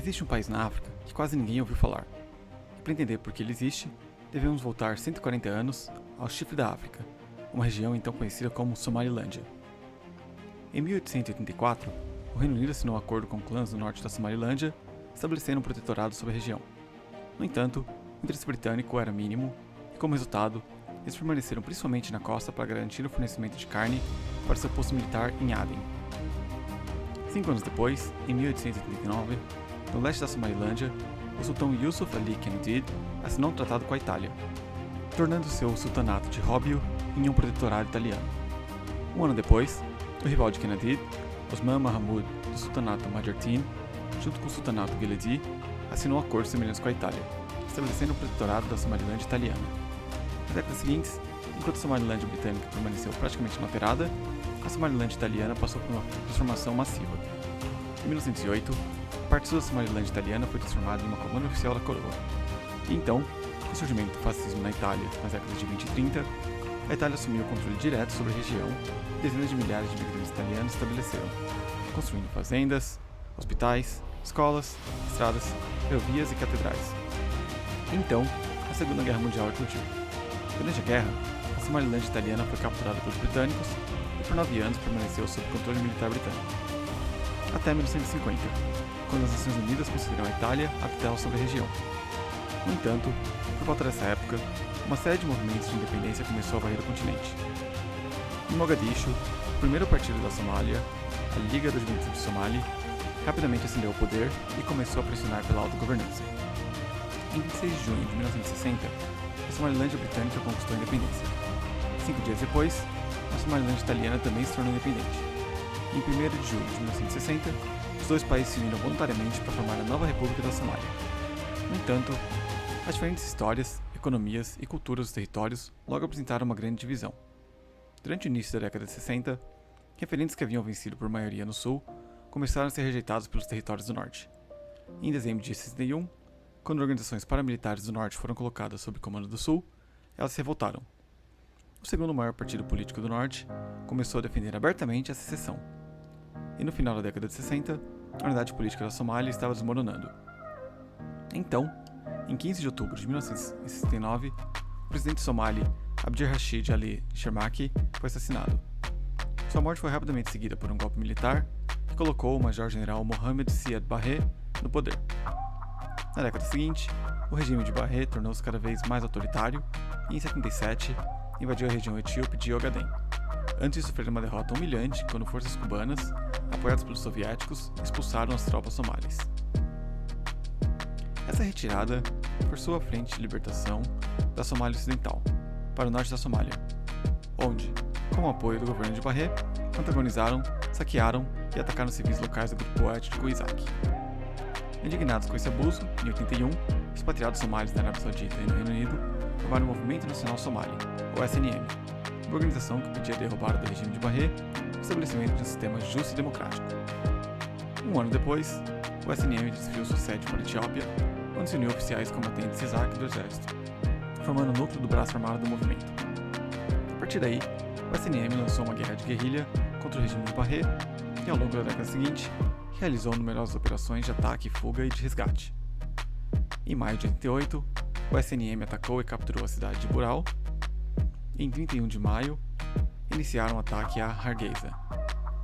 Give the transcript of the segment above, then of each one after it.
Existe um país na África que quase ninguém ouviu falar. E para entender por que ele existe, devemos voltar 140 anos ao Chifre da África, uma região então conhecida como Somalilândia. Em 1884, o Reino Unido assinou um acordo com clãs do norte da Somalilândia, estabelecendo um protetorado sobre a região. No entanto, o interesse britânico era mínimo e, como resultado, eles permaneceram principalmente na costa para garantir o fornecimento de carne para seu posto militar em Aden. 5 anos depois, em 1889, no leste da Somalilândia, o sultão Yusuf Ali Kennedy assinou um tratado com a Itália, tornando seu sultanato de Robbio em um protetorado italiano. Um ano depois, o rival de Kennedy, Osman Mahmud do sultanato Majeerteen, junto com o sultanato Gheledi, assinou acordos semelhantes com a Itália, estabelecendo o protetorado da Somalilândia italiana. Nas décadas seguintes, enquanto a Somalilândia britânica permaneceu praticamente inalterada, a Somalilândia italiana passou por uma transformação massiva. Em 1908, parte sul da Somalilândia italiana foi transformada em uma colônia oficial da coroa. E então, com o surgimento do fascismo na Itália nas décadas de 20 e 30, a Itália assumiu o controle direto sobre a região e dezenas de milhares de imigrantes italianos se estabeleceram, construindo fazendas, hospitais, escolas, estradas, ferrovias e catedrais. E então, a Segunda Guerra Mundial eclodiu. Durante a guerra, a Somalilândia italiana foi capturada pelos britânicos e por 9 anos permaneceu sob controle militar britânico. Até 1950, quando as Nações Unidas concederam à Itália a tutela sobre a região. No entanto, por volta dessa época, uma série de movimentos de independência começou a varrer o continente. Em Mogadishu, o primeiro partido da Somália, a Liga da Juventude Somali, rapidamente ascendeu ao poder e começou a pressionar pela autogovernança. Em 26 de junho de 1960, a Somalilândia britânica conquistou a independência. 5 dias depois, a Somalilândia italiana também se tornou independente. Em 1º de julho de 1960, os dois países se uniram voluntariamente para formar a nova República da Somália. No entanto, as diferentes histórias, economias e culturas dos territórios logo apresentaram uma grande divisão. Durante o início da década de 60, referentes que haviam vencido por maioria no sul começaram a ser rejeitados pelos territórios do norte. Em dezembro de 61, quando organizações paramilitares do norte foram colocadas sob comando do sul, elas se revoltaram. O segundo maior partido político do norte começou a defender abertamente a secessão. E no final da década de 60, a unidade política da Somália estava desmoronando. Então, em 15 de outubro de 1969, o presidente somali Abdir Rashid Ali Shermaki foi assassinado. Sua morte foi rapidamente seguida por um golpe militar que colocou o major-general Mohamed Siad Barre no poder. Na década seguinte, o regime de Barre tornou-se cada vez mais autoritário e, em 77, invadiu a região etíope de Ogaden, antes de sofrer uma derrota humilhante quando forças cubanas, apoiadas pelos soviéticos, expulsaram as tropas somalis. Essa retirada forçou a Frente de Libertação da Somália Ocidental para o norte da Somália, onde, com o apoio do governo de Barre, antagonizaram, saquearam e atacaram civis locais do grupo étnico Isaac. Indignados com esse abuso, em 81, expatriados somalis da Arábia Saudita e no Reino Unido formaram o Movimento Nacional Somali, ou SNM, uma organização que pedia a derrubada do regime de Barre e o estabelecimento de um sistema justo e democrático. Um ano depois, o SNM desviou sua sede para a Etiópia, onde se uniu oficiais combatentes Isaac do exército, formando o núcleo do braço armado do movimento. A partir daí, o SNM lançou uma guerra de guerrilha contra o regime de Barre e, ao longo da década seguinte, realizou numerosas operações de ataque, fuga e de resgate. Em maio de 88, o SNM atacou e capturou a cidade de Bural. E em 31 de maio, iniciaram um ataque a Hargeisa,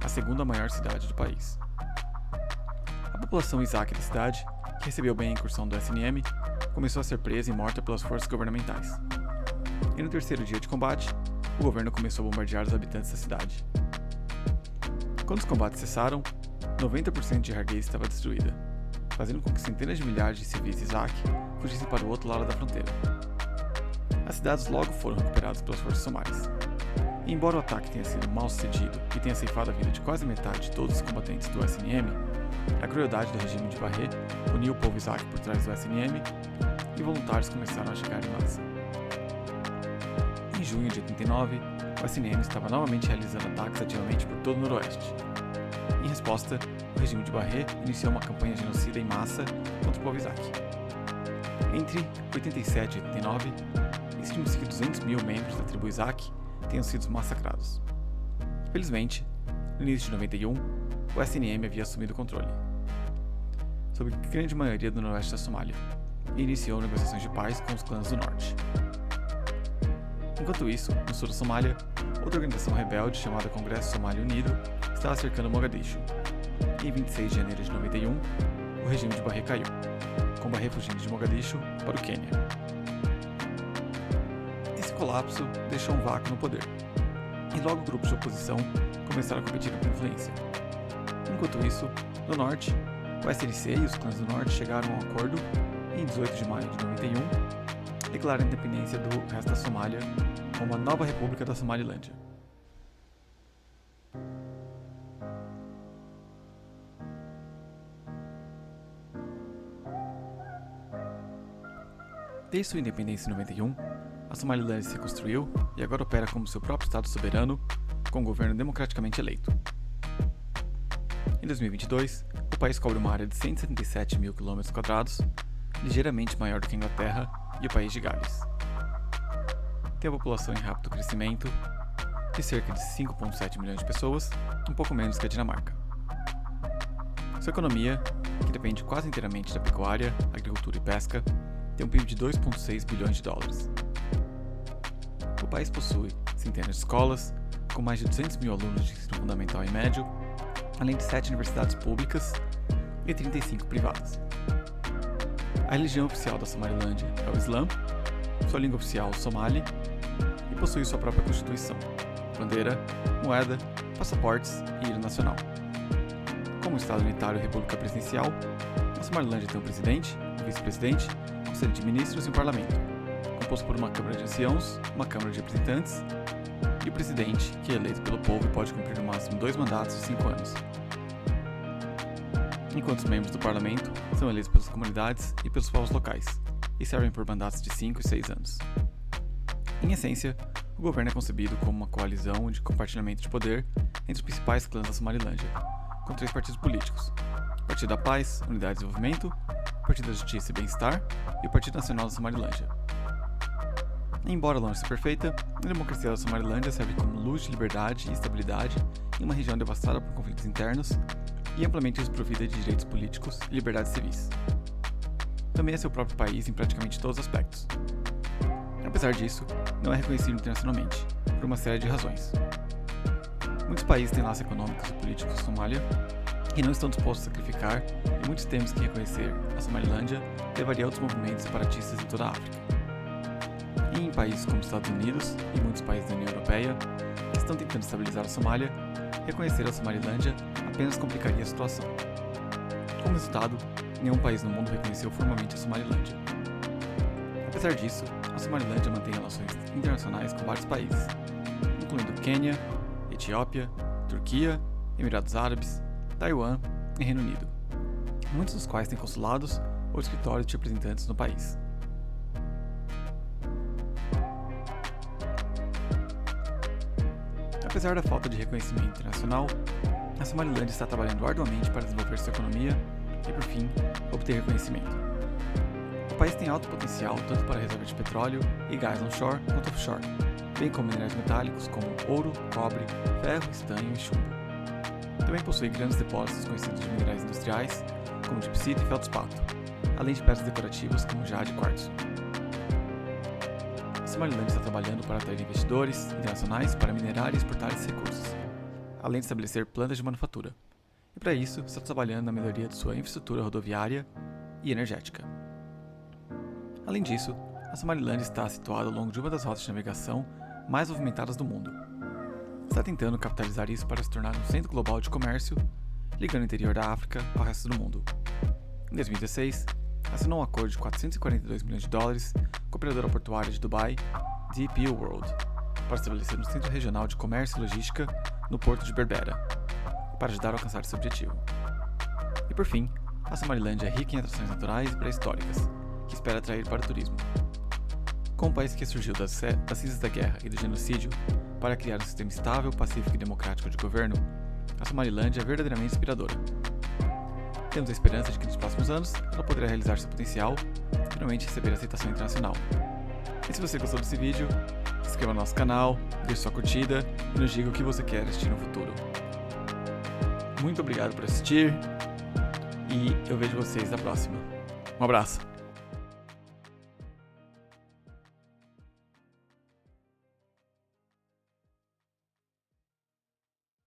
a segunda maior cidade do país. A população Isaac da cidade, que recebeu bem a incursão do SNM, começou a ser presa e morta pelas forças governamentais. E no terceiro dia de combate, o governo começou a bombardear os habitantes da cidade. Quando os combates cessaram, 90% de Hargeisa estava destruída, fazendo com que centenas de milhares de civis Isaac fugissem para o outro lado da fronteira. As cidades logo foram recuperadas pelas forças somalis. E embora o ataque tenha sido mal sucedido e tenha ceifado a vida de quase metade de todos os combatentes do SNM, a crueldade do regime de Barre uniu o povo Isaac por trás do SNM e voluntários começaram a chegar em massa. Em junho de 89, o SNM estava novamente realizando ataques ativamente por todo o noroeste. Em resposta, o regime de Barre iniciou uma campanha genocida em massa contra o povo Isaac. Entre 87 e 89, estima-se que 200 mil membros da tribo Isaac tenham sido massacrados. Felizmente, no início de 91, o SNM havia assumido o controle. sobre a grande maioria do noroeste da Somália e iniciou negociações de paz com os clãs do norte. Enquanto isso, no sul da Somália, outra organização rebelde chamada Congresso Somali Unido estava cercando Mogadishu. Em 26 de janeiro de 91, o regime de Barre caiu, com Barre fugindo de Mogadishu para o Quênia. Esse colapso deixou um vácuo no poder, e logo grupos de oposição começaram a competir por influência. Enquanto isso, no norte, o SNC e os clãs do norte chegaram a um acordo e, em 18 de maio de 91, declararam a independência do resto da Somália como a nova República da Somalilândia. Desde sua independência em 91, a Somalilândia se reconstruiu e agora opera como seu próprio Estado soberano, com um governo democraticamente eleito. Em 2022, o país cobre uma área de 177 mil km², ligeiramente maior do que a Inglaterra e o país de Gales. Tem a população em rápido crescimento, de cerca de 5,7 milhões de pessoas, um pouco menos que a Dinamarca. Sua economia, que depende quase inteiramente da pecuária, agricultura e pesca, tem um PIB de 2,6 bilhões de dólares. O país possui centenas de escolas, com mais de 200 mil alunos de ensino fundamental e médio, além de 7 universidades públicas e 35 privadas. A religião oficial da Somalilândia é o Islã, sua língua oficial o Somali, e possui sua própria constituição, bandeira, moeda, passaportes e hino nacional. Como Estado unitário e república presidencial, a Somalilândia tem um presidente, um vice-presidente, conselho de ministros e um parlamento, composto por uma Câmara de Anciãos, uma Câmara de Representantes e o presidente, que é eleito pelo povo e pode cumprir no máximo 2 mandatos de 5 anos. Enquanto os membros do parlamento são eleitos pelas comunidades e pelos povos locais e servem por mandatos de 5 e 6 anos. Em essência, o governo é concebido como uma coalizão de compartilhamento de poder entre os principais clãs da Somalilândia, com 3 partidos políticos: o Partido da Paz, Unidade e Desenvolvimento, o Partido da Justiça e Bem-Estar e o Partido Nacional da Somalilândia. Embora longe de ser perfeita, a democracia da Somalilândia serve como luz de liberdade e estabilidade em uma região devastada por conflitos internos e amplamente desprovida de direitos políticos e liberdades civis. Também é seu próprio país em praticamente todos os aspectos. Apesar disso, não é reconhecido internacionalmente, por uma série de razões. Muitos países têm laços econômicos e políticos com a Somália e não estão dispostos a sacrificar, e muitos temem que reconhecer a Somalilândia levaria a outros movimentos separatistas em toda a África. E em países como os Estados Unidos e muitos países da União Europeia, que estão tentando estabilizar a Somália, reconhecer a Somalilândia apenas complicaria a situação. Como resultado, nenhum país no mundo reconheceu formalmente a Somalilândia. Apesar disso, a Somalilândia mantém relações internacionais com vários países, incluindo Quênia, Etiópia, Turquia, Emirados Árabes, Taiwan e Reino Unido, muitos dos quais têm consulados ou escritórios de representantes no país. Apesar da falta de reconhecimento internacional, a Somalilândia está trabalhando arduamente para desenvolver sua economia e, por fim, obter reconhecimento. O país tem alto potencial tanto para reservas de petróleo e gás onshore quanto offshore, bem como minerais metálicos como ouro, cobre, ferro, estanho e chumbo. Também possui grandes depósitos conhecidos de minerais industriais, como gipsita e feldspato, além de pedras decorativas como jade e quartzo. A Somalilândia está trabalhando para atrair investidores internacionais para minerar e exportar esses recursos, além de estabelecer plantas de manufatura. E para isso, está trabalhando na melhoria de sua infraestrutura rodoviária e energética. Além disso, a Somalilândia está situada ao longo de uma das rotas de navegação mais movimentadas do mundo. Está tentando capitalizar isso para se tornar um centro global de comércio, ligando o interior da África ao resto do mundo. Em 2016, assinou um acordo de 442 milhões de dólares com a operadora portuária de Dubai, DP World, para estabelecer um centro regional de comércio e logística no porto de Berbera, para ajudar a alcançar esse objetivo. E por fim, a Somalilândia é rica em atrações naturais e pré-históricas, que espera atrair para o turismo. Como um país que surgiu das cinzas da guerra e do genocídio para criar um sistema estável, pacífico e democrático de governo, a Somalilândia é verdadeiramente inspiradora. Temos a esperança de que nos próximos anos ela poderá realizar seu potencial e finalmente receber aceitação internacional. E se você gostou desse vídeo, se inscreva no nosso canal, deixe sua curtida e nos diga o que você quer assistir no futuro. Muito obrigado por assistir e eu vejo vocês na próxima. Um abraço!